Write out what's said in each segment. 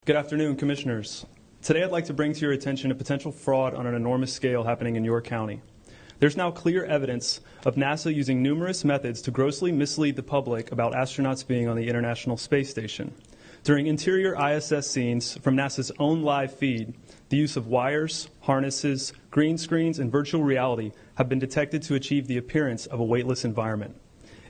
Good afternoon, Commissioners. Today I'd like to bring to your attention a potential fraud on an enormous scale happening in your county. There's now clear evidence of NASA using numerous methods to grossly mislead the public about astronauts being on the International Space Station. During interior ISS scenes from NASA's own live feed, the use of wires, harnesses, green screens, and virtual reality have been detected to achieve the appearance of a weightless environment.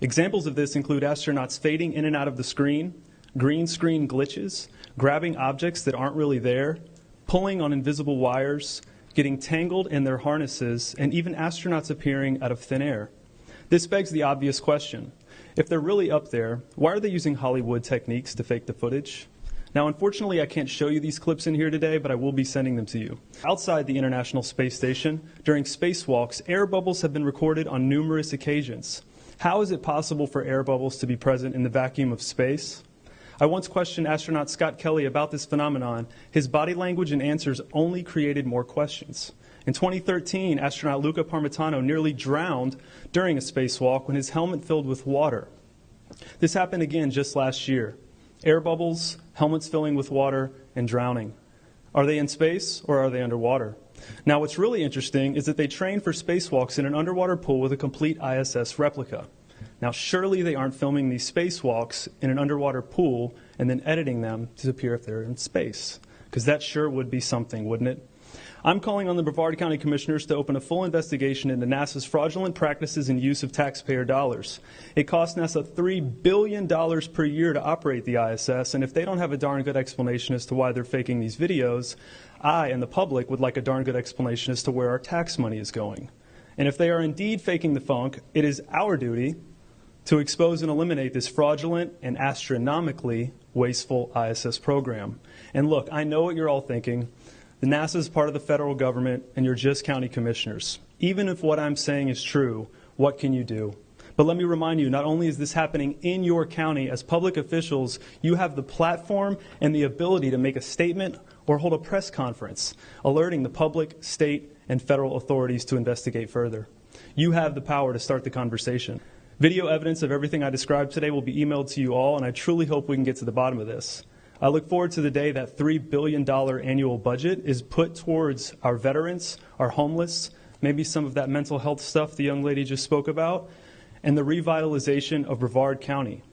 Examples of this include astronauts fading in and out of the screen, green screen glitches, grabbing objects that aren't really there, pulling on invisible wires, getting tangled in their harnesses, and even astronauts appearing out of thin air. This begs the obvious question. If they're really up there, why are they using Hollywood techniques to fake the footage? Now, unfortunately, I can't show you these clips in here today, but I will be sending them to you. Outside the International Space Station, during spacewalks, air bubbles have been recorded on numerous occasions. How is it possible for air bubbles to be present in the vacuum of space? I once questioned astronaut Scott Kelly about this phenomenon. His body language and answers only created more questions. In 2013, astronaut Luca Parmitano nearly drowned during a spacewalk when his helmet filled with water. This happened again just last year. Air bubbles, helmets filling with water, and drowning. Are they in space or are they underwater? Now, what's really interesting is that they train for spacewalks in an underwater pool with a complete ISS replica. Now, surely they aren't filming these spacewalks in an underwater pool and then editing them to appear if they're in space, because that sure would be something, wouldn't it? I'm calling on the Brevard County Commissioners to open a full investigation into NASA's fraudulent practices and use of taxpayer dollars. It costs NASA $3 billion per year to operate the ISS, and if they don't have a darn good explanation as to why they're faking these videos, I and the public would like a darn good explanation as to where our tax money is going. And if they are indeed faking the funk, it is our duty to expose and eliminate this fraudulent and astronomically wasteful ISS program. And look, I know what you're all thinking. The NASA is part of the federal government, and you're just county commissioners. Even if what I'm saying is true, what can you do? But let me remind you, not only is this happening in your county, as public officials, you have the platform and the ability to make a statement or hold a press conference, alerting the public, state, and federal authorities to investigate further. You have the power to start the conversation. Video evidence of everything I described today will be emailed to you all, and I truly hope we can get to the bottom of this. I look forward to the day that $3 billion annual budget is put towards our veterans, our homeless, maybe some of that mental health stuff the young lady just spoke about, and the revitalization of Brevard County.